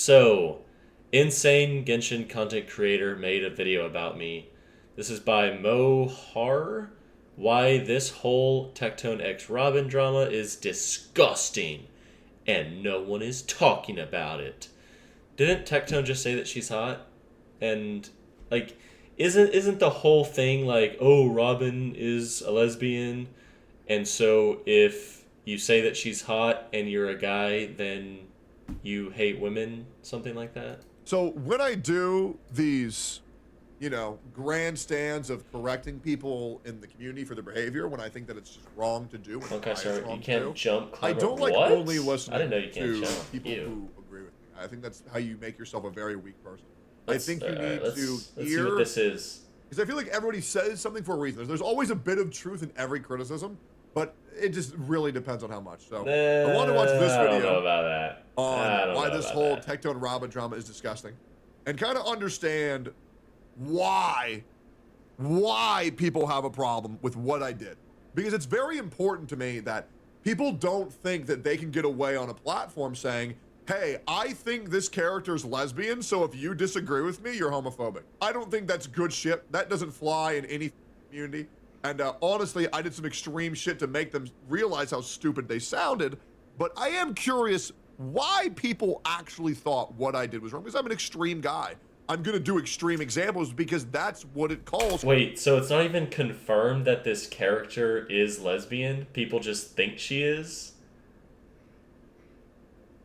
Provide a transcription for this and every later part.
So, insane Genshin content creator made a video about me. This is by M0har. Why this whole Tectone X Robin drama is disgusting, and no one is talking about it. Didn't Tectone just say that she's hot? And like, isn't the whole thing like, oh, Robin is a lesbian, and so if you say that she's hot and you're a guy, then you hate women, something like that? So when I do these, grandstands of correcting people in the community for their behavior, when I think that it's just wrong to do, Okay, sorry, you can't jump. I Clever. don't like What? only listening I didn't know you can't to jump. people Ew. who agree with me. I think that's how you make yourself a very weak person. Let's- I think you need let's to see what this is. because I feel like everybody says something for a reason. There's always a bit of truth in every criticism, but it just really depends on how much. So I want to watch this I don't know video about that. I on don't why know this about whole that. Tectone Robin drama is disgusting, and kind of understand why people have a problem with what I did. Because it's very important to me that people don't think that they can get away on a platform saying, hey, I think this character's lesbian, so if you disagree with me, you're homophobic. I don't think that's good shit. That doesn't fly in any community. And honestly, I did some extreme shit to make them realize how stupid they sounded. But I am curious why people actually thought what I did was wrong, because I'm an extreme guy. I'm going to do extreme examples because that's what it calls. Wait, so it's not even confirmed that this character is lesbian? People just think she is?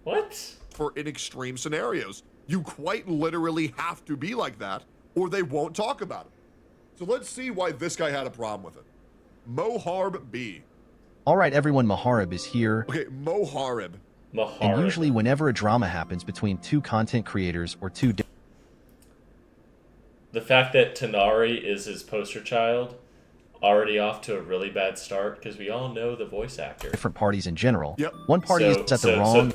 What? For in extreme scenarios. You quite literally have to be like that or they won't talk about it. So let's see why this guy had a problem with it. M0har1b. All right, everyone, M0har1b is here. Okay, M0har1b. And usually whenever a drama happens between two content creators or two the fact that Tanari is his poster child, already off to a really bad start, because we all know the voice actor. different parties in general, Yep. one party is at the wrong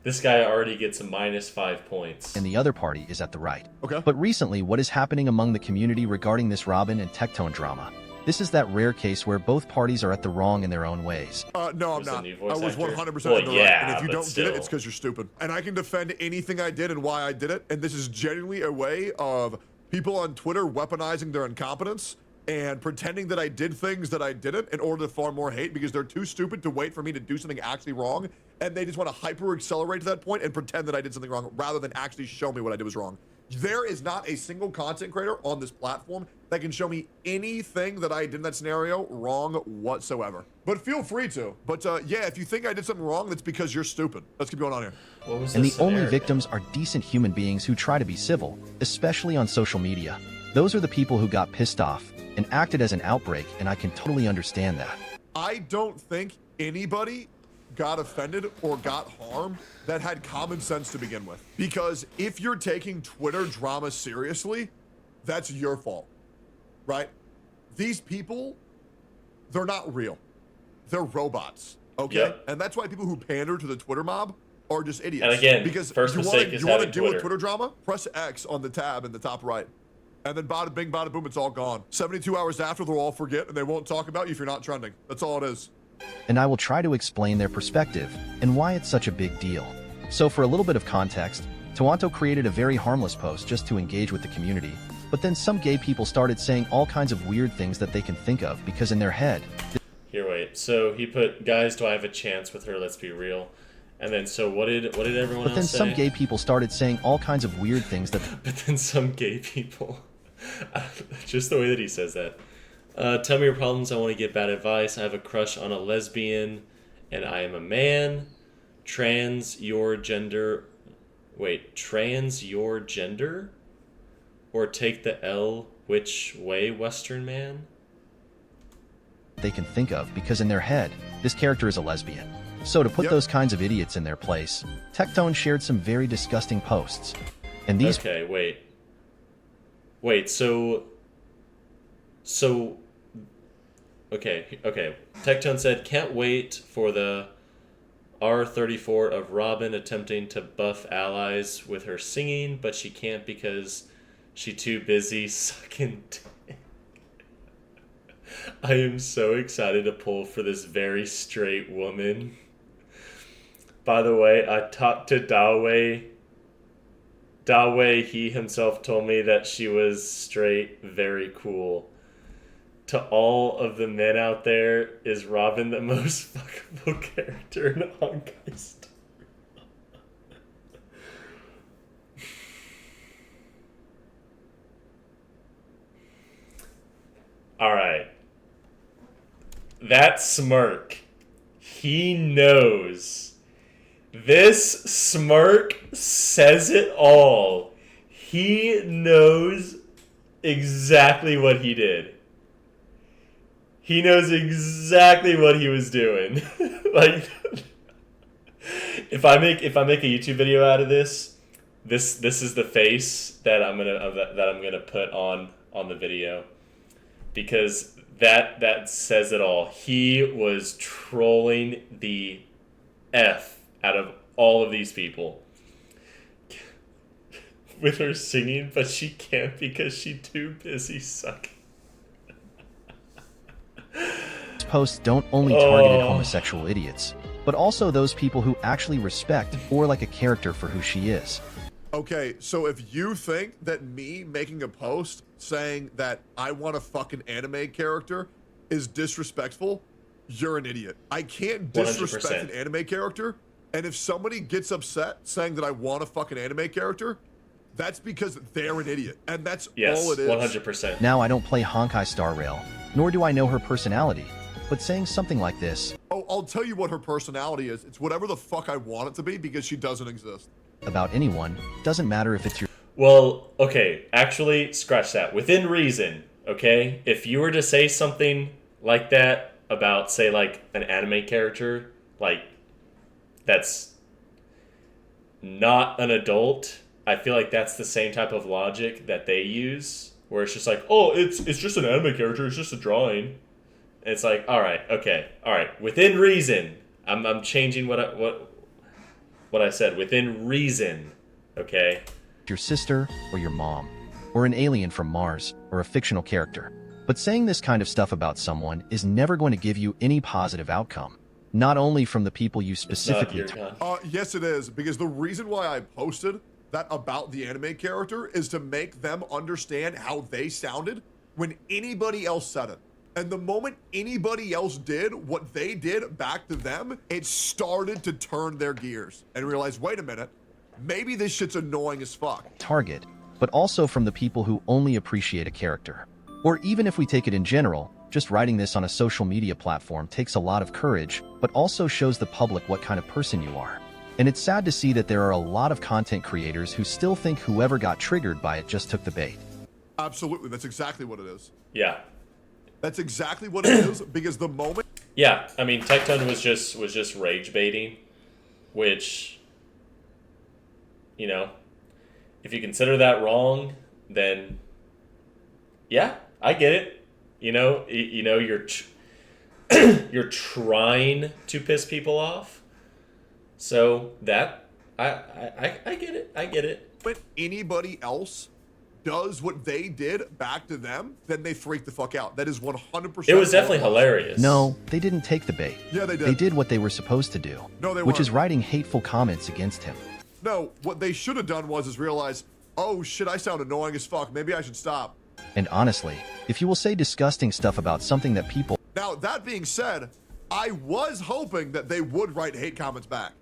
this guy already gets a -5 points. and the other party is at the right. Okay. But recently, what is happening among the community regarding this Robin and Tectone drama? This is that rare case where both parties are at the wrong in their own ways. No, I'm Was the not. new I voice was actor? 100% Well, at the right. yeah, And if you but don't get it, still. it's because you're stupid. And I can defend anything I did and why I did it. And this is genuinely a way of people on Twitter weaponizing their incompetence and pretending that I did things that I didn't in order to farm more hate because they're too stupid to wait for me to do something actually wrong. And they just want to hyper accelerate to that point and pretend that I did something wrong rather than actually show me what I did was wrong. There is not a single content creator on this platform that can show me anything that I did in that scenario wrong whatsoever. But feel free to. But yeah, if you think I did something wrong, that's because you're stupid. Let's keep going on here. What was And the this only scenario? victims are decent human beings who try to be civil, especially on social media. Those are the people who got pissed off and acted as an outbreak, and I can totally understand that. I don't think anybody got offended or got harmed that had common sense to begin with. Because if you're taking Twitter drama seriously, that's your fault, right? These people, they're not real. They're robots, okay? Yep. And that's why people who pander to the Twitter mob are just idiots. And again, because first you mistake want is to having deal with Twitter. Twitter drama, press X on the tab in the top right. And then bada bing, bada boom, it's all gone. 72 hours after, they'll all forget and they won't talk about you if you're not trending. That's all it is. And I will try to explain their perspective and why it's such a big deal. So for a little bit of context, Tawanto created a very harmless post just to engage with the community, but then some gay people started saying all kinds of weird things that they can think of because in their head, Here, wait. So he put, guys, do I have a chance with her? Let's be real. And then, so what did everyone but then else say? some gay people started saying all kinds of weird things that But then some gay people. Just the way that he says that. Tell me your problems. I want to give bad advice. I have a crush on a lesbian, and I am a man. Trans your gender. Wait, trans your gender? Or take the L which way, Western man? they can think of because in their head, this character is a lesbian. So to put Yep. those kinds of idiots in their place, Tectone shared some very disgusting posts. And these Okay, wait. Wait, so okay. Tectone said, can't wait for the R34 of Robin attempting to buff allies with her singing, but she can't because she too busy sucking dick. I am so excited to pull for this very straight woman. By the way, I talked to Dawe Dawei, he himself told me that she was straight, very cool. To all of the men out there, is Robin the most fuckable character in Honkai Star? Alright. That smirk. He knows. This smirk says it all. He knows exactly what he did. He knows exactly what he was doing. Like, if I make a YouTube video out of this is the face that I'm gonna put on the video, because that says it all. He was trolling the F out of all of these people with her singing, but she can't because she's too busy sucking. Posts don't only target homosexual idiots, but also those people who actually respect or like a character for who she is. Okay, so if you think that me making a post saying that I want a fucking anime character is disrespectful, you're an idiot. I can't disrespect 100%. an anime character, and if somebody gets upset saying that I want a fucking anime character, that's because they're an idiot, and that's all it is. 100%. Now I don't play Honkai Star Rail, nor do I know her personality, but saying something like this Oh, I'll tell you what her personality is. It's whatever the fuck I want it to be, because she doesn't exist. about anyone doesn't matter if it's your Well, okay, actually, scratch that. Within reason, okay? If you were to say something like that about, say, like, an anime character, like, that's not an adult, I feel like that's the same type of logic that they use, where it's just like, oh, it's just an anime character, it's just a drawing. And it's like, all right, within reason. I'm changing what I said. Within reason, okay? your sister or your mom, or an alien from Mars, or a fictional character. But saying this kind of stuff about someone is never going to give you any positive outcome, not only from the people you specifically Yes, it is, because the reason why I posted that about the anime character is to make them understand how they sounded when anybody else said it. And the moment anybody else did what they did back to them, it started to turn their gears and realize, wait a minute, maybe this shit's annoying as fuck. target, but also from the people who only appreciate a character. Or even if we take it in general, just writing this on a social media platform takes a lot of courage, but also shows the public what kind of person you are. And it's sad to see that there are a lot of content creators who still think whoever got triggered by it just took the bait. Absolutely, that's exactly what it is. Yeah. That's exactly what it is, because the moment... Yeah, I mean, Tectone was just rage baiting, which, you know, if you consider that wrong, then yeah, I get it. You're you're trying to piss people off, so that I get it. I get it. when anybody else does what they did back to them, then they freak the fuck out. That is 100%. It was definitely hilarious. No, they didn't take the bait. Yeah, they did. They did what they were supposed to do, No, they which is weren't. writing hateful comments against him. No, what they should have done was realize, oh shit, I sound annoying as fuck. Maybe I should stop. And honestly, if you will say disgusting stuff about something that people Now, that being said, I was hoping that they would write hate comments back,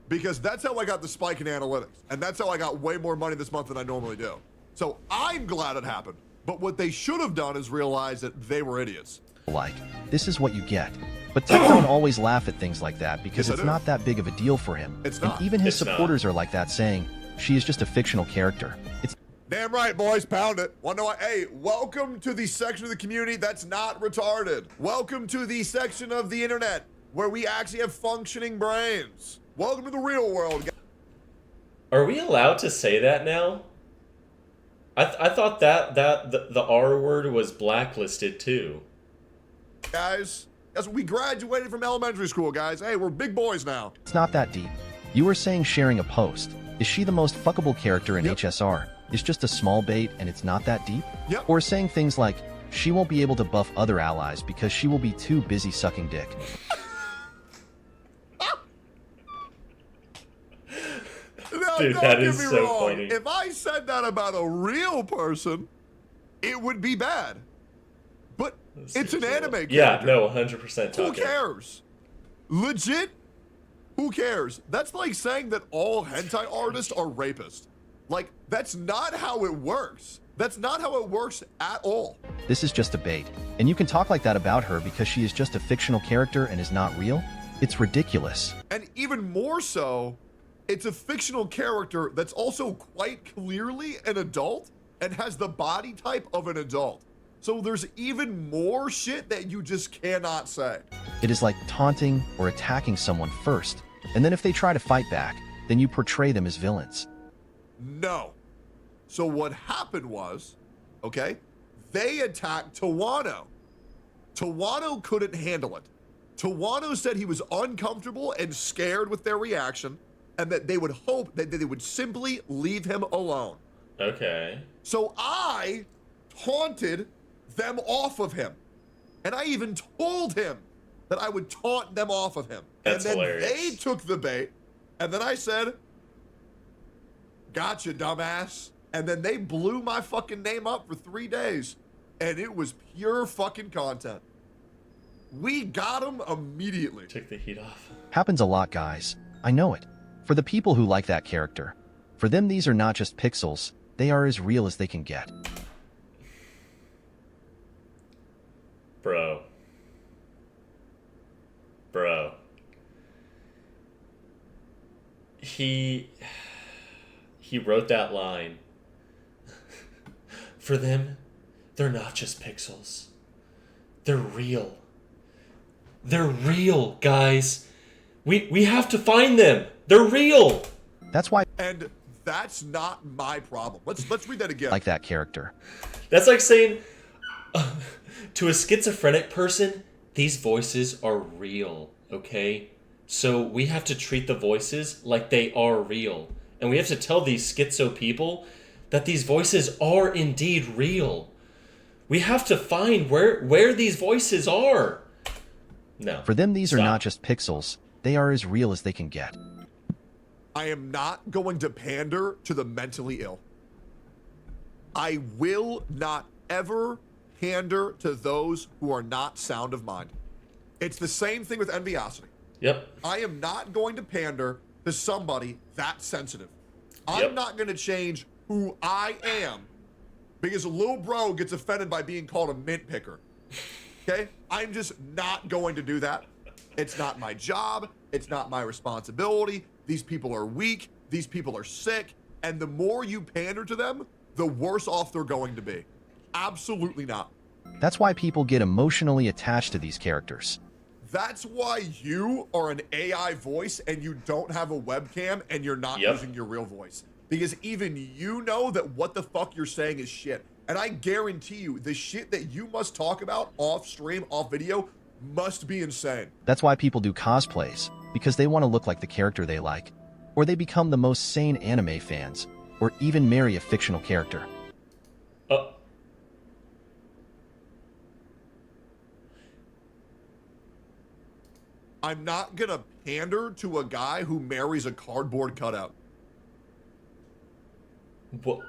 because that's how I got the spike in analytics, and that's how I got way more money this month than I normally do. So I'm glad it happened. But what they should have done is realize that they were idiots. like, this is what you get. But Tectone always laugh at things like that because Yes, I it's do. not that big of a deal for him. It's and not. even his It's not. supporters are like that, saying, she is just a fictional character. It's Damn right, boys, pound it. Wanna know what? Hey, welcome to the section of the community that's not retarded. Welcome to the section of the internet where we actually have functioning brains. Welcome to the real world, Are we allowed to say that now? I thought that the R word was blacklisted too. guys. That's we graduated from elementary school, guys. Hey, we're big boys now. not that deep. You were saying sharing a post. Is she the most fuckable character in Yep. HSR? Is just a small bait and it's not that deep? Yep. Or saying things like, she won't be able to buff other allies because she will be too busy sucking dick. No, Now, Dude, don't that get is me so wrong. funny. If I said that about a real person, it would be bad. But it's an anime character. Yeah, no, 100% Who talking. cares? Legit, who cares? That's like saying that all hentai artists are rapists. Like, that's not how it works. That's not how it works at all. This is just a bait. And you can talk like that about her because she is just a fictional character and is not real? It's ridiculous. And even more so, it's a fictional character that's also quite clearly an adult and has the body type of an adult. So there's even more shit that you just cannot say. It is like taunting or attacking someone first, and then if they try to fight back, then you portray them as villains. No. So what happened was, okay, they attacked Tawano. Tawano couldn't handle it. Tawano said he was uncomfortable and scared with their reaction, and that they would hope that they would simply leave him alone. Okay. So I taunted them off of him. And I even told him that I would taunt them off of him. That's and then hilarious. they took the bait, and then I said, gotcha, dumbass. And then they blew my fucking name up for 3 days. And it was pure fucking content. We got him immediately. Took the heat off. Happens a lot, guys. I know it. For the people who like that character, for them these are not just pixels, they are as real as they can get. Bro. He wrote that line. For them, they're not just pixels. They're real. They're real, guys. We have to find them. They're real. That's why And that's not my problem. Let's read that again. I like that character. That's like saying to a schizophrenic person, these voices are real, okay? So we have to treat the voices like they are real. And we have to tell these schizo people that these voices are indeed real. We have to find where these voices are. No. For them these are Stop. not just pixels, they are as real as they can get. I am not going to pander to the mentally ill. I will not ever pander to those who are not sound of mind. It's the same thing with enviosity. Yep. I am not going to pander to somebody that sensitive. I'm Yep. not going to change who I am because a little bro gets offended by being called a mint picker. Okay? I'm just not going to do that. It's not my job. It's not my responsibility. These people are weak. These people are sick. And the more you pander to them, the worse off they're going to be. Absolutely not. That's why people get emotionally attached to these characters. That's why you are an AI voice and you don't have a webcam and you're not Yep. using your real voice. Because even you know that what the fuck you're saying is shit. And I guarantee you, the shit that you must talk about off stream, off video, must be insane. That's why people do cosplays, because they want to look like the character they like. Or they become the most sane anime fans, or even marry a fictional character. I'm not gonna pander to a guy who marries a cardboard cutout. What?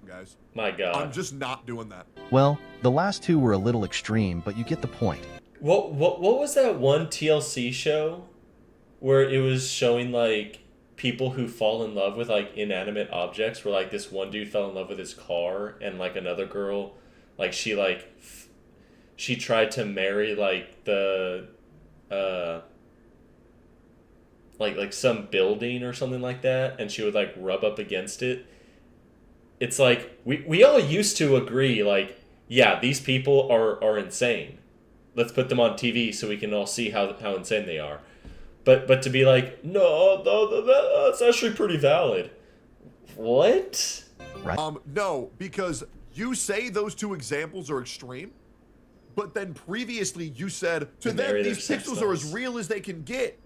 Guys, My God. I'm just not doing that. Well, the last two were a little extreme, but you get the point. What was that one TLC show where it was showing like people who fall in love with like inanimate objects, where like this one dude fell in love with his car and like another girl like she tried to marry like the like some building or something like that, and she would like rub up against it. It's like we all used to agree like, yeah, these people are insane. Let's put them on TV so we can all see how insane they are. But to be like, no, that's actually pretty valid. What? Right? No, because you say those two examples are extreme, but then previously you said to them marry their these sex pixels are as dolls. real as they can get.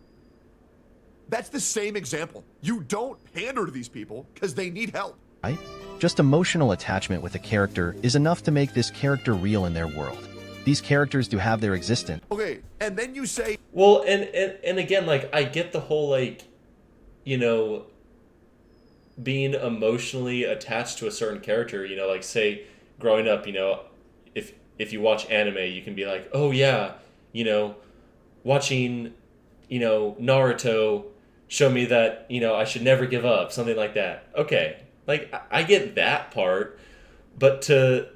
That's the same example. You don't pander to these people because they need help. Right? Just emotional attachment with a character is enough to make this character real in their world. These characters do have their existence. Okay, and then you say... Well, and again, like, I get the whole, like, you know, being emotionally attached to a certain character, you know, like, say, growing up, you know, if you watch anime, you can be like, oh, yeah, you know, watching, you know, Naruto showed me that, you know, I should never give up, something like that. Okay, like, I get that part, but to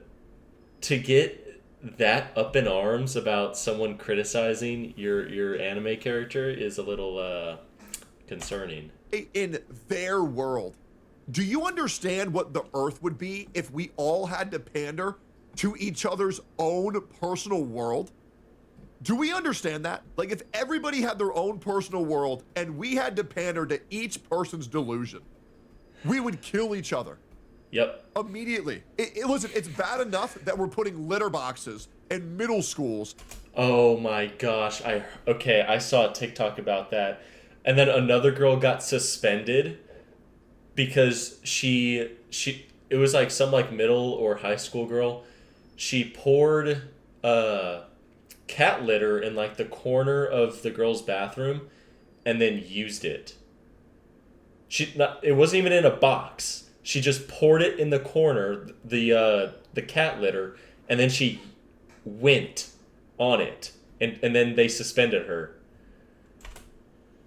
get that up in arms about someone criticizing your anime character is a little concerning. In their world, do you understand what the Earth would be if we all had to pander to each other's own personal world? Do we understand that? Like, if everybody had their own personal world and we had to pander to each person's delusion, we would kill each other. Yep. Immediately. Listen, it's bad enough that we're putting litter boxes in middle schools. Oh my gosh. I saw a TikTok about that. And then another girl got suspended because it was like some like middle or high school girl. She poured cat litter in like the corner of the girl's bathroom and then used it. It wasn't even in a box. She just poured it in the corner, the cat litter, and then she went on it, and then they suspended her.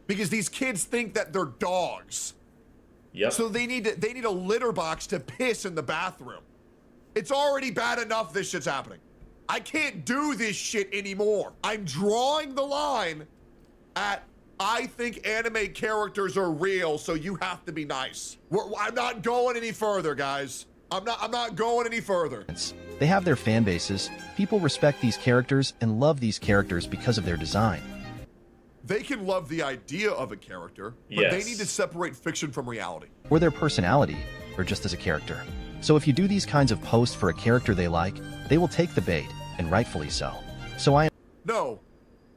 Because these kids think that they're dogs. Yep. So they need a litter box to piss in the bathroom. It's already bad enough this shit's happening. I can't do this shit anymore. I'm drawing the line at I think anime characters are real, so you have to be nice. I'm not going any further, guys. I'm not going any further. They have their fan bases. People respect these characters and love these characters because of their design. They can love the idea of a character, but they need to separate fiction from reality. Or their personality, or just as a character. So if you do these kinds of posts for a character they like, they will take the bait, and rightfully so. No,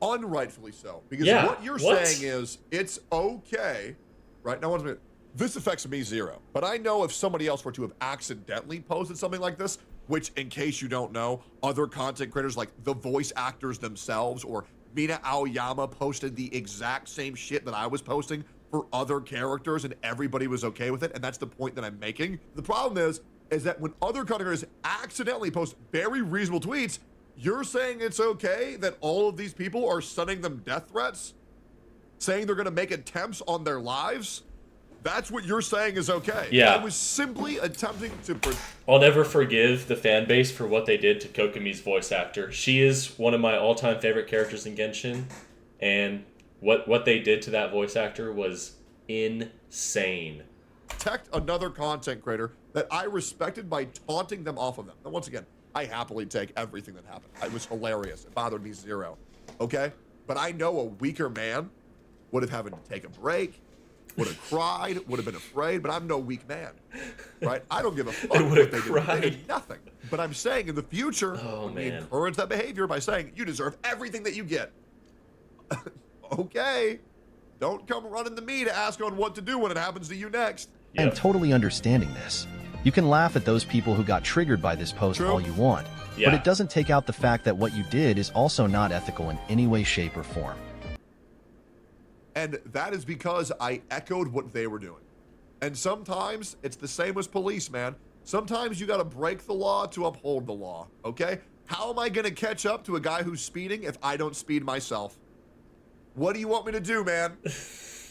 unrightfully so. Because what you're saying is, it's okay, right? Now, this affects me zero. But I know if somebody else were to have accidentally posted something like this, which, in case you don't know, other content creators like the voice actors themselves or Mina Aoyama posted the exact same shit that I was posting for other characters and everybody was okay with it, and that's the point that I'm making. The problem is that when other content creators accidentally post very reasonable tweets, you're saying it's okay that all of these people are sending them death threats? Saying they're gonna make attempts on their lives? That's what you're saying is okay. Yeah. I was simply attempting to... I'll never forgive the fan base for what they did to Kokomi's voice actor. She is one of my all-time favorite characters in Genshin, and what they did to that voice actor was insane. Protect another content creator that I respected by taunting them off of them. And once again, I happily take everything that happened. It was hilarious. It bothered me zero. Okay? But I know a weaker man would have had to take a break, would have cried, would have been afraid, but I'm no weak man, right? I don't give a fuck what they did. They did nothing. But I'm saying in the future, we encourage that behavior by saying, you deserve everything that you get. Okay. Don't come running to me to ask on what to do when it happens to you next. I am totally understanding this. You can laugh at those people who got triggered by this post all you want, but it doesn't take out the fact that what you did is also not ethical in any way, shape, or form. And that is because I echoed what they were doing. And sometimes it's the same as police, man. Sometimes you got to break the law to uphold the law, okay? How am I going to catch up to a guy who's speeding if I don't speed myself? What do you want me to do, man?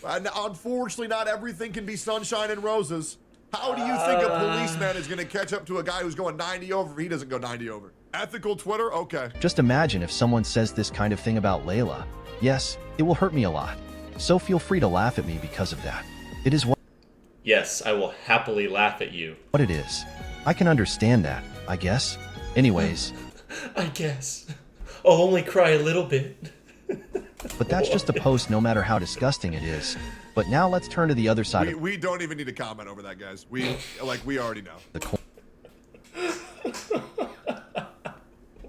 Unfortunately, not everything can be sunshine and roses. How do you think a policeman is going to catch up to a guy who's going 90 over if he doesn't go 90 over? Ethical Twitter? Okay. Just imagine if someone says this kind of thing about Layla. Yes, it will hurt me a lot. So feel free to laugh at me because of that. It is what... Yes, I will happily laugh at you. What it is. I can understand that, I guess. Anyways. I guess. I'll only cry a little bit. But that's just a post no matter how disgusting it is. But now let's turn to the other side we don't even need to comment over that, guys. We already know. The coin.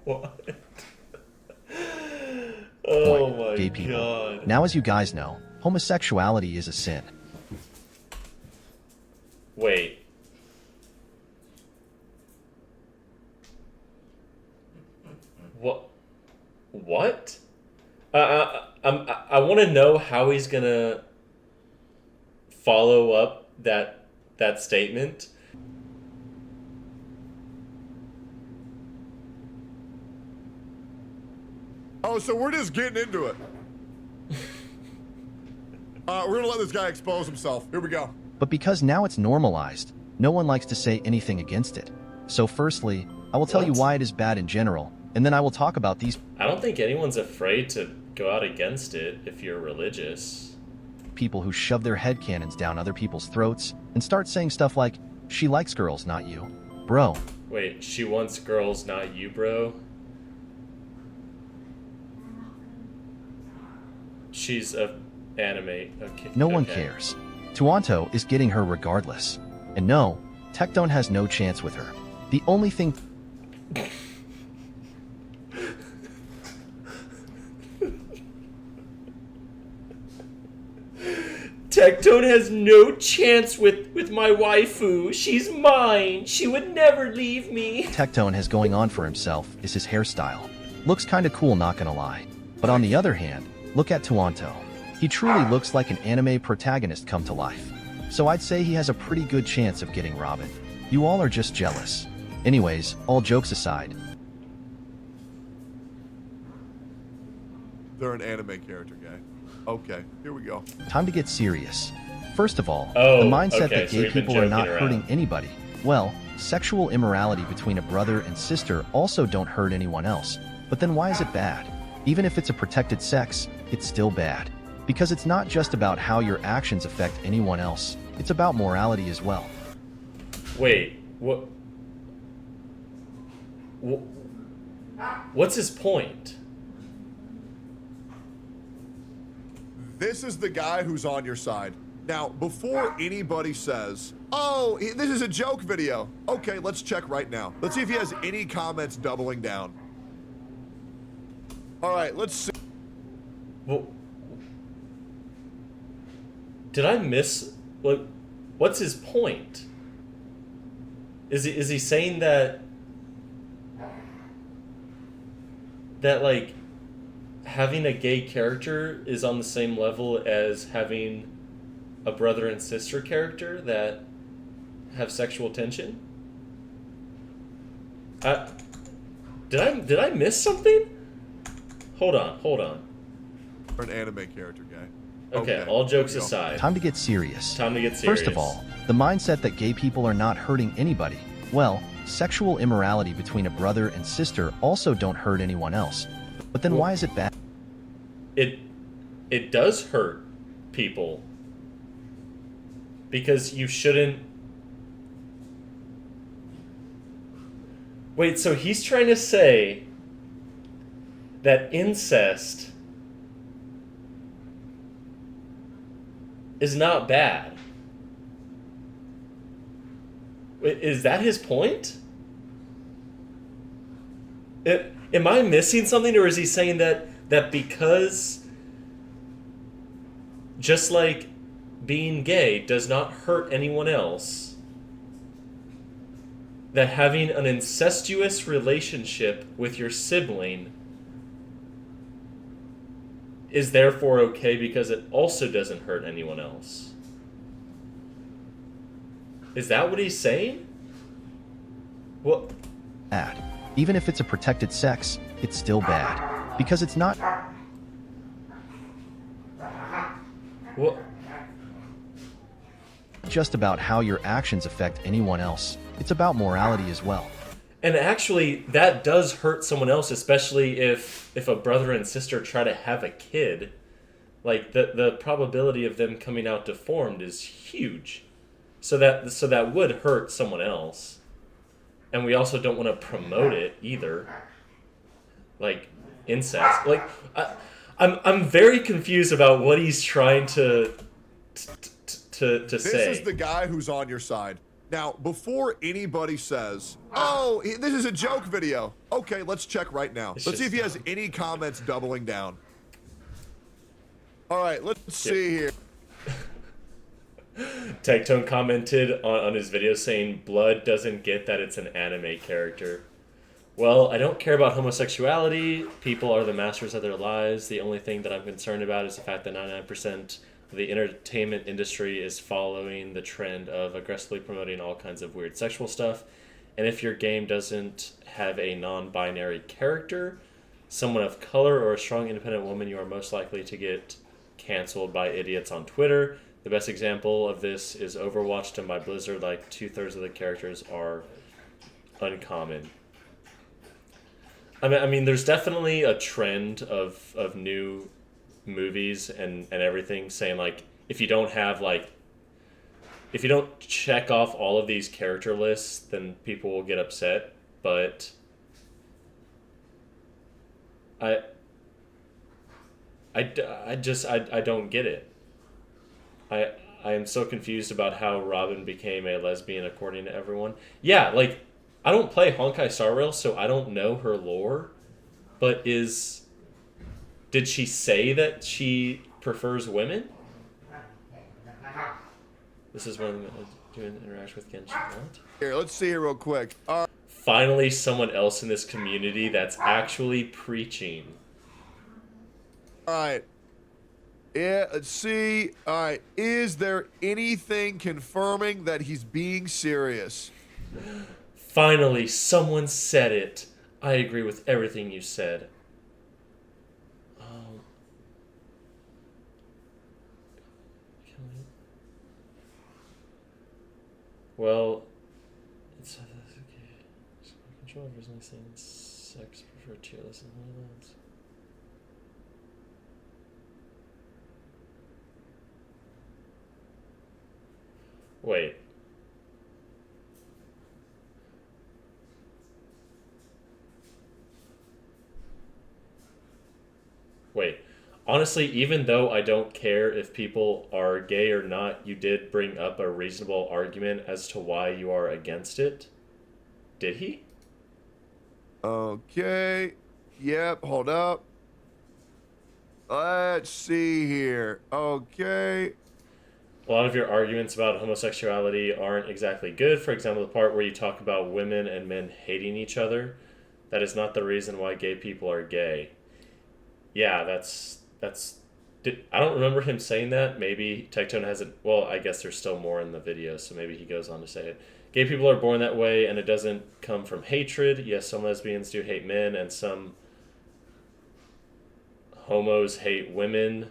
What? Oh my gay people. God. Now, as you guys know, homosexuality is a sin. Wait. What? I want to know how he's gonna follow up that statement. Oh, so we're just getting into it. We're gonna let this guy expose himself. Here we go. But because now it's normalized, no one likes to say anything against it. So firstly, I will tell you why it is bad in general, and then I will talk about these I don't think anyone's afraid to go out against it if you're religious. people who shove their headcanons down other people's throats and start saying stuff like, she likes girls, not you. Bro, Wait, she wants girls, not you, bro? She's a anime. Okay. no one okay. cares. Tuanto is getting her regardless. And no, Tectone has no chance with her. The only thing Tectone has no chance with my waifu. She's mine. She would never leave me. Tectone has going on for himself is his hairstyle. Looks kinda cool, not gonna lie. But on the other hand, look at Tuanto. He truly looks like an anime protagonist come to life. So I'd say he has a pretty good chance of getting Robin. You all are just jealous. Anyways, all jokes aside, They're an anime character guy. Okay, here we go. time to get serious. First of all, Oh, the mindset okay, that so gay we've been people are not joking hurting around. anybody. Well, sexual immorality between a brother and sister also don't hurt anyone else. But then why is it bad? Even if it's a protected sex, it's still bad. Because it's not just about how your actions affect anyone else. It's about morality as well. Wait, what's his point? This is the guy who's on your side. Now, before anybody says, oh, this is a joke video. Okay, let's check right now. Let's see if he has any comments doubling down. All right, let's see. Well, did I miss? Like, what's his point? Is he saying that like having a gay character is on the same level as having a brother and sister character that have sexual tension? Did I miss something? Hold on. An anime character guy. Okay, all jokes here we go. aside. Time to get serious. Time to get serious. First of all, the mindset that gay people are not hurting anybody. Well, sexual immorality between a brother and sister also don't hurt anyone else. But then why is it bad? It does hurt people. Because you shouldn't... Wait, so he's trying to say that incest is not bad. Wait, is that his point? Am I missing something, or is he saying that because just like being gay does not hurt anyone else, that having an incestuous relationship with your sibling is therefore okay because it also doesn't hurt anyone else? Is that what he's saying? Well, Bad. Even if it's a protected sex, it's still bad. Because it's not well, just about how your actions affect anyone else. It's about morality as well. and actually that does hurt someone else, especially if a brother and sister try to have a kid. Like the probability of them coming out deformed is huge. So that would hurt someone else. And we also don't want to promote it either. Like incest. Like I'm very confused about what he's trying to say. This is the guy who's on your side. Now, before anybody says, oh, this is a joke video. Okay, let's check right now. Let's see if he has any comments doubling down. All right, let's see here. Tectone commented on his video saying blood doesn't get that it's an anime character. Well, I don't care about homosexuality. People are the masters of their lives. The only thing that I'm concerned about is the fact that 99% of the entertainment industry is following the trend of aggressively promoting all kinds of weird sexual stuff. And if your game doesn't have a non-binary character, someone of color, or a strong independent woman, you are most likely to get canceled by idiots on Twitter. The best example of this is Overwatch done by Blizzard. Like 2/3 of the characters are uncommon. I mean, there's definitely a trend of new movies and everything saying, like, if you don't check off all of these character lists, then people will get upset. But I don't get it. I am so confused about how Robin became a lesbian according to everyone. Yeah, like, I don't play Honkai Star Rail, so I don't know her lore. But did she say that she prefers women? This is when doing interaction with Genshin. What? Here, let's see here real quick. Finally, someone else in this community that's actually preaching. All right. Yeah, let's see. All right. Is there anything confirming that he's being serious? Finally, someone said it. I agree with everything you said. Well, it's okay. Control over saying sex prefer tearless and violence. Wait. Wait. Honestly, even though I don't care if people are gay or not, you did bring up a reasonable argument as to why you are against it. Did he? Okay. Yep, hold up. Let's see here. Okay. A lot of your arguments about homosexuality aren't exactly good. For example, the part where you talk about women and men hating each other. That is not the reason why gay people are gay. Yeah, I don't remember him saying that. Maybe Tectone hasn't. Well, I guess there's still more in the video, so maybe he goes on to say it. Gay people are born that way, and it doesn't come from hatred. Yes, some lesbians do hate men, and some homos hate women,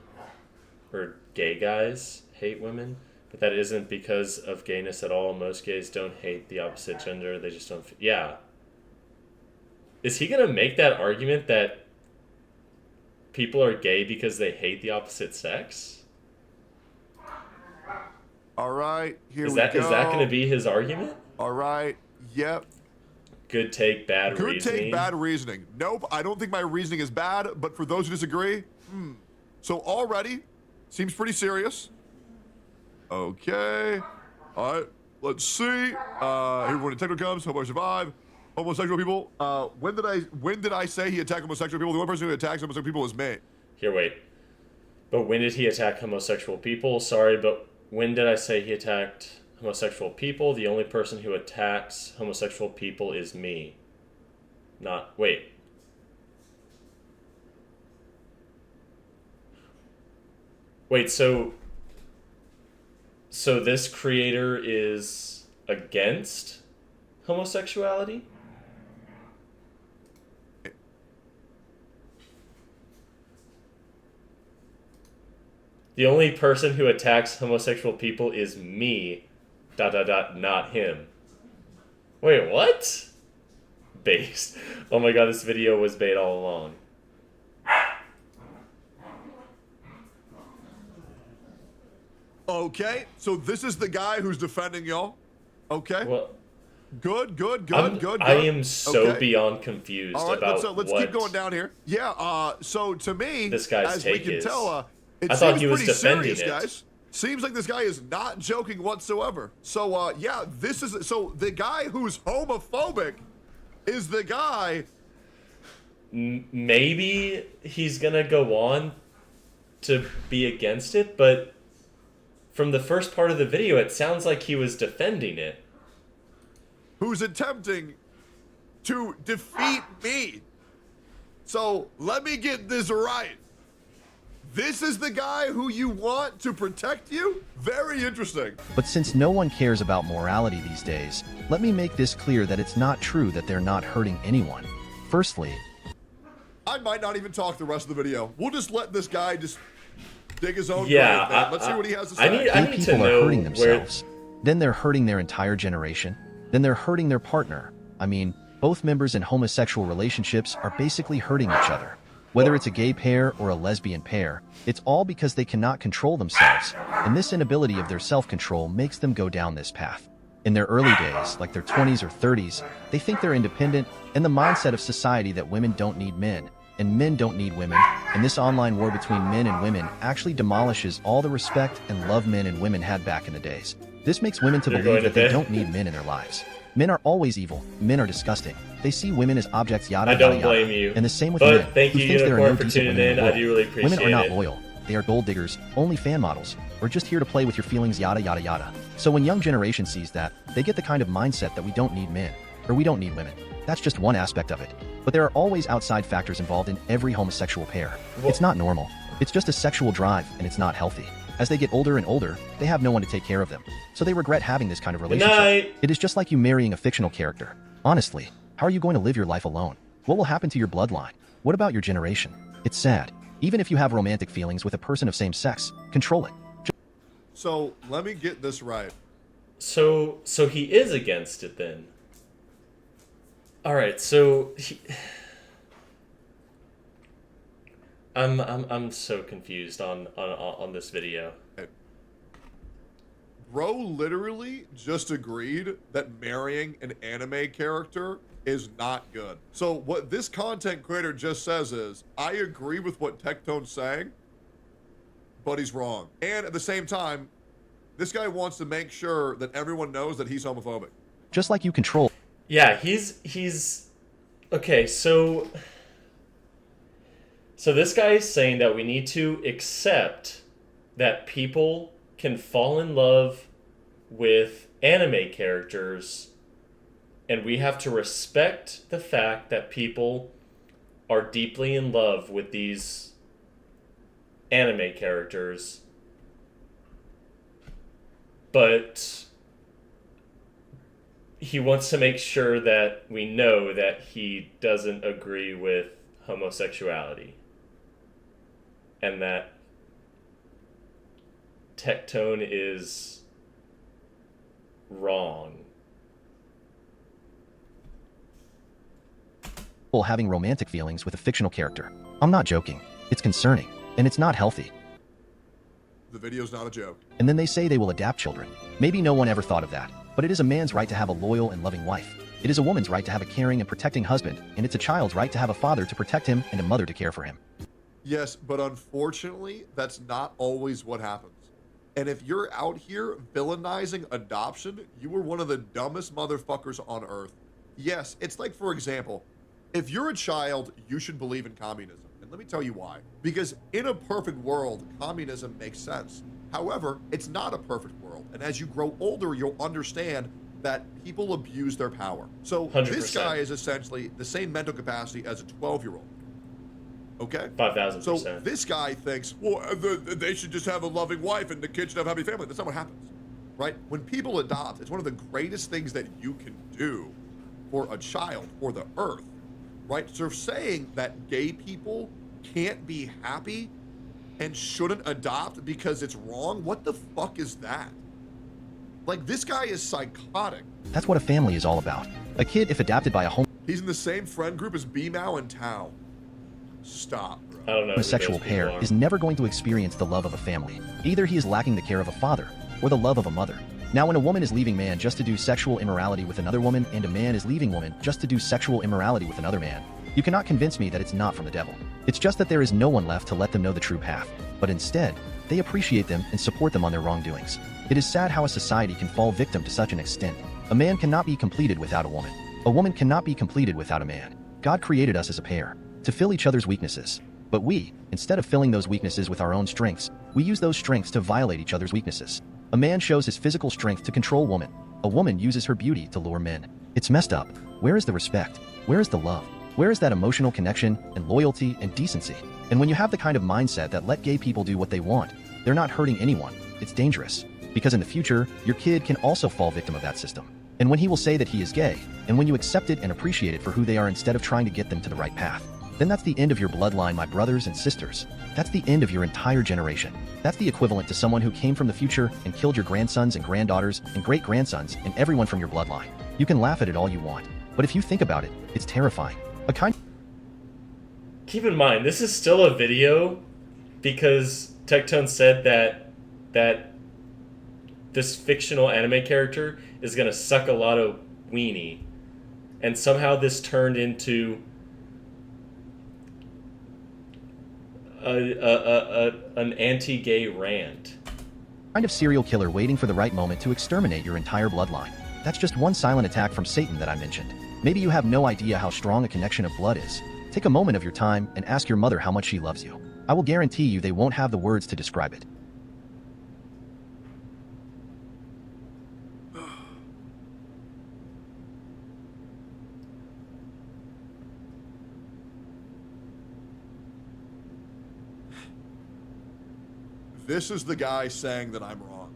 or gay guys hate women. But that isn't because of gayness at all. Most gays don't hate the opposite gender. They just don't. Yeah. Is he going to make that argument that people are gay because they hate the opposite sex? All right, here we go. Is that going to be his argument? All right, yep. Good take, bad reasoning. Good take, bad reasoning. Nope, I don't think my reasoning is bad, but for those who disagree, So already, seems pretty serious. Okay. All right, let's see. Here when the Tectone comes, hope I survive. Homosexual people. When did I say he attacked homosexual people? The only person who attacks homosexual people is me. Here, wait. But when did he attack homosexual people? Sorry, but when did I say he attacked homosexual people? The only person who attacks homosexual people is me. Not... Wait. Wait, so this creator is against homosexuality? The only person who attacks homosexual people is me, ... not him. Wait, what? Based. Oh my god, this video was bait all along. Okay, so this is the guy who's defending y'all. Okay. Well, good. I am so beyond confused about let's keep going down here. Yeah, so to me, this guy's as take we can is. tell, it I thought seems he was pretty defending serious, it. guys. Seems like this guy is not joking whatsoever. So, yeah, so the guy who's homophobic is the guy. Maybe he's gonna go on to be against it, but from the first part of the video, it sounds like he was defending it. Who's attempting to defeat me. So let me get this right. This is the guy who you want to protect you? Very interesting. But since no one cares about morality these days, let me make this clear that it's not true that they're not hurting anyone. Firstly, I might not even talk the rest of the video. We'll just let this guy just dig his own grave, Yeah, man. Let's see what he has to say. I need gay to people know are hurting where. themselves. Then they're hurting their entire generation. Then they're hurting their partner. I mean, both members in homosexual relationships are basically hurting each other. Whether it's a gay pair or a lesbian pair, it's all because they cannot control themselves, and this inability of their self-control makes them go down this path. In their early days, like their 20s or 30s, they think they're independent, and the mindset of society that women don't need men, and men don't need women, and this online war between men and women actually demolishes all the respect and love men and women had back in the days. This makes women to You're believe going to that they bed? don't need men in their lives. Men are always evil. Men are disgusting. They see women as objects, yada I yada don't yada. blame you. And the same with But men, thank who you, think there are no Unicorn, for decent tuning women in in. the I world. do really appreciate Women are not it. loyal. They are gold diggers, only fan models, or just here to play with your feelings, yada yada yada. So when young generation sees that, they get the kind of mindset that we don't need men, or we don't need women. That's just one aspect of it. But there are always outside factors involved in every homosexual pair. It's not normal. It's just a sexual drive, and it's not healthy. As they get older and older, they have no one to take care of them. So they regret having this kind of relationship. night. It is just like you marrying a fictional character. Honestly, how are you going to live your life alone? What will happen to your bloodline? What about your generation? It's sad. Even if you have romantic feelings with a person of same sex, control it. So let me get this right. So he is against it then. All right, so I'm so confused on this video. Bro literally just agreed that marrying an anime character is not good. So what this content creator just says is, I agree with what Tectone's saying, but he's wrong. And at the same time, this guy wants to make sure that everyone knows that he's homophobic. Just like you control Yeah, he's okay, so this guy is saying that we need to accept that people can fall in love with anime characters, and we have to respect the fact that people are deeply in love with these anime characters. But he wants to make sure that we know that he doesn't agree with homosexuality. And that Tectone is wrong. having romantic feelings with a fictional character. I'm not joking. It's concerning, and it's not healthy. The video's not a joke. And then they say they will adapt children. Maybe no one ever thought of that, but it is a man's right to have a loyal and loving wife. It is a woman's right to have a caring and protecting husband, and it's a child's right to have a father to protect him and a mother to care for him. Yes, but unfortunately, that's not always what happens. And if you're out here villainizing adoption, you are one of the dumbest motherfuckers on earth. Yes, it's like, for example, if you're a child, you should believe in communism. And let me tell you why. Because in a perfect world, communism makes sense. However, it's not a perfect world. And as you grow older, you'll understand that people abuse their power. So 100%. This guy is essentially the same mental capacity as a 12-year-old. Okay? 5,000%. So this guy thinks, well, they should just have a loving wife and the kids should have a happy family. That's not what happens, right? When people adopt, it's one of the greatest things that you can do for a child, for the earth, right? So saying that gay people can't be happy and shouldn't adopt because it's wrong, what the fuck is that? Like, this guy is psychotic. That's what a family is all about. A kid, if adopted by a He's in the same friend group as B-Mao and Tao. Stop, bro. I don't know who homosexual those people pair are. is never going to experience the love of a family. Either he is lacking the care of a father or the love of a mother. Now, when a woman is leaving man just to do sexual immorality with another woman, and a man is leaving woman just to do sexual immorality with another man, you cannot convince me that it's not from the devil. It's just that there is no one left to let them know the true path. But instead, they appreciate them and support them on their wrongdoings. It is sad how a society can fall victim to such an extent. A man cannot be completed without a woman. A woman cannot be completed without a man. God created us as a pair to fill each other's weaknesses. But we, instead of filling those weaknesses with our own strengths, we use those strengths to violate each other's weaknesses. A man shows his physical strength to control woman. A woman uses her beauty to lure men. It's messed up. Where is the respect? Where is the love? Where is that emotional connection and loyalty and decency? And when you have the kind of mindset that let gay people do what they want, they're not hurting anyone, it's dangerous. Because in the future, your kid can also fall victim of that system. And when he will say that he is gay, and when you accept it and appreciate it for who they are instead of trying to get them to the right path, then that's the end of your bloodline, my brothers and sisters. That's the end of your entire generation. That's the equivalent to someone who came from the future and killed your grandsons and granddaughters and great-grandsons and everyone from your bloodline. You can laugh at it all you want, but if you think about it, it's terrifying. Keep in mind, this is still a video because Tectone said that this fictional anime character is going to suck a lot of weenie. And somehow this turned into an anti-gay rant. Kind of serial killer waiting for the right moment to exterminate your entire bloodline. That's just one silent attack from Satan that I mentioned. Maybe you have no idea how strong a connection of blood is. Take a moment of your time and ask your mother how much she loves you. I will guarantee you they won't have the words to describe it. This is the guy saying that I'm wrong.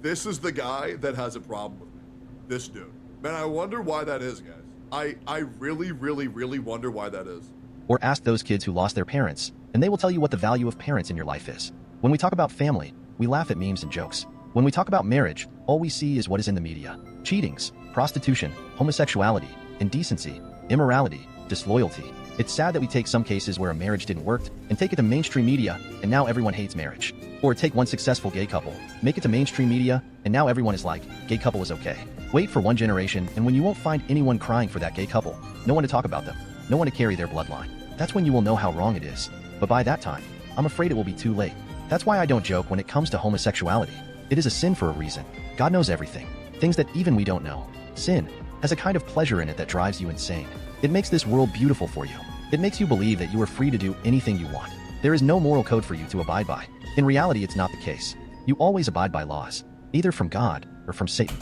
This is the guy that has a problem with me. This dude. Man, I wonder why that is, guys. I really, really, really wonder why that is. Or ask those kids who lost their parents, and they will tell you what the value of parents in your life is. When we talk about family, we laugh at memes and jokes. When we talk about marriage, all we see is what is in the media. Cheatings, prostitution, homosexuality, indecency, immorality, disloyalty. It's sad that we take some cases where a marriage didn't work and take it to mainstream media, and now everyone hates marriage. Or take one successful gay couple, make it to mainstream media, and now everyone is like, gay couple is okay. Wait for one generation, and when you won't find anyone crying for that gay couple, no one to talk about them, no one to carry their bloodline. That's when you will know how wrong it is. But by that time, I'm afraid it will be too late. That's why I don't joke when it comes to homosexuality. It is a sin for a reason. God knows everything. Things that even we don't know. Sin has a kind of pleasure in it that drives you insane. It makes this world beautiful for you. It makes you believe that you are free to do anything you want. There is no moral code for you to abide by. In reality, it's not the case. You always abide by laws, either from God or from Satan.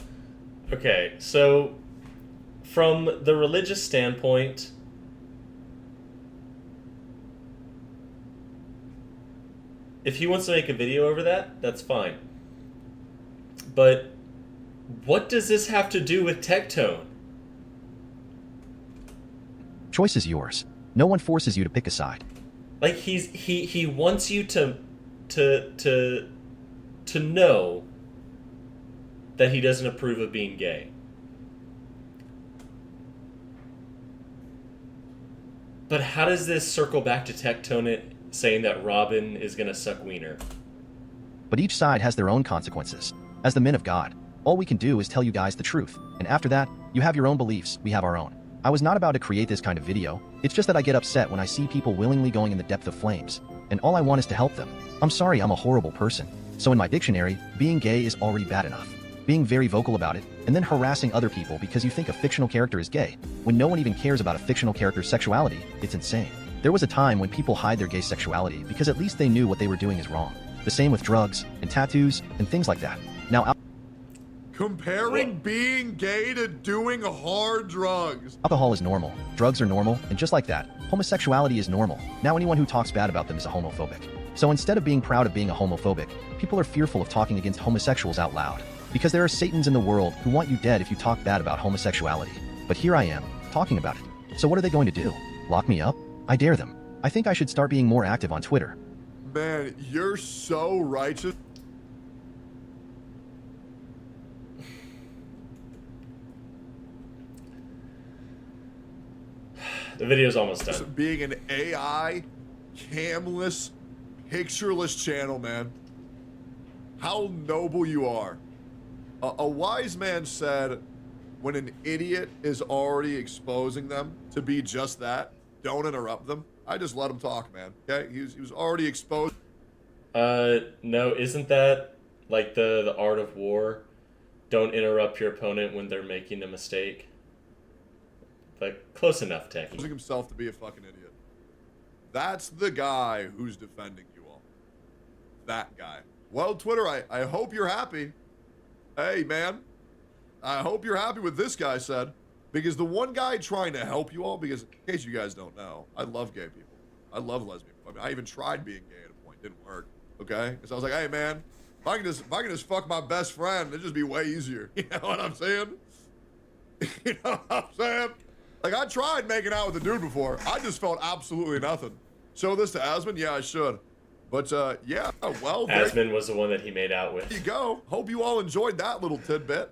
Okay, so from the religious standpoint, if he wants to make a video over that, that's fine. But what does this have to do with Tectone? Choice is yours. No one forces you to pick a side. Like he wants you to know that he doesn't approve of being gay. But how does this circle back to Tectone saying that Robin is gonna suck wiener? But each side has their own consequences. As the men of God, all we can do is tell you guys the truth. And after that, you have your own beliefs, we have our own. I was not about to create this kind of video. It's just that I get upset when I see people willingly going in the depth of flames. And all I want is to help them. I'm sorry, I'm a horrible person. So in my dictionary, being gay is already bad enough. Being very vocal about it, and then harassing other people because you think a fictional character is gay, when no one even cares about a fictional character's sexuality, it's insane. There was a time when people hide their gay sexuality because at least they knew what they were doing is wrong. The same with drugs, and tattoos, and things like that. Now, Comparing being gay to doing hard drugs. alcohol is normal, drugs are normal, and just like that, homosexuality is normal. Now anyone who talks bad about them is a homophobic. So instead of being proud of being a homophobic, people are fearful of talking against homosexuals out loud. Because there are Satans in the world who want you dead if you talk bad about homosexuality. But here I am, talking about it. So what are they going to do? Lock me up? I dare them. I think I should start being more active on Twitter. Man, you're so righteous. The video's almost done. Being an AI, camless, pictureless channel, man. How noble you are. A wise man said, when an idiot is already exposing them to be just that, don't interrupt them. I just let him talk, man. Okay? He was already exposed. No, isn't that like the art of war? Don't interrupt your opponent when they're making a mistake. Like, close enough, Techie. Exposing himself to be a fucking idiot. That's the guy who's defending you all. That guy. Well, Twitter, I hope you're happy. Hey, man. I hope you're happy with this guy said, because the one guy trying to help you all, because in case you guys don't know, I love gay people. I love lesbian people. I mean, I even tried being gay at a point. Didn't work. Okay? So I was like, hey, man, if I can just fuck my best friend, it'd just be way easier. You know what I'm saying? You know what I'm saying? Like, I tried making out with a dude before. I just felt absolutely nothing. Show this to Asmund? Yeah, I should. But, yeah, well. Asmund was the one that he made out with. There you go. Hope you all enjoyed that little tidbit.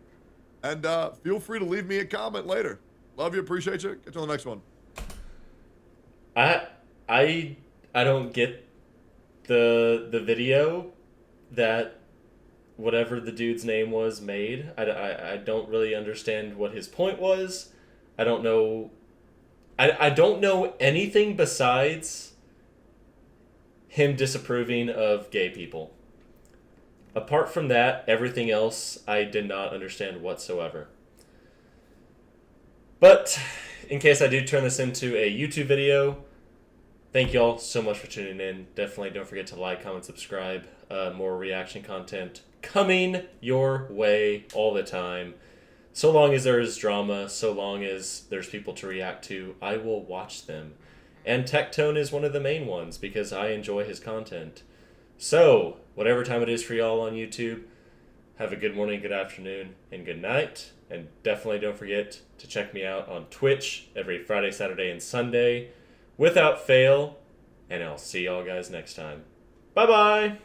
And feel free to leave me a comment later. Love you, appreciate you. Get to the next one. I don't get the video that whatever the dude's name was made. I don't really understand what his point was. I don't know. I don't know anything besides him disapproving of gay people. Apart from that, everything else I did not understand whatsoever. But in case I do turn this into a YouTube video, thank y'all so much for tuning in. Definitely don't forget to like, comment, subscribe. More reaction content coming your way all the time. So long as there is drama, so long as there's people to react to, I will watch them. And Tectone is one of the main ones because I enjoy his content. So, whatever time it is for y'all on YouTube, have a good morning, good afternoon, and good night. And definitely don't forget to check me out on Twitch every Friday, Saturday, and Sunday without fail. And I'll see y'all guys next time. Bye-bye!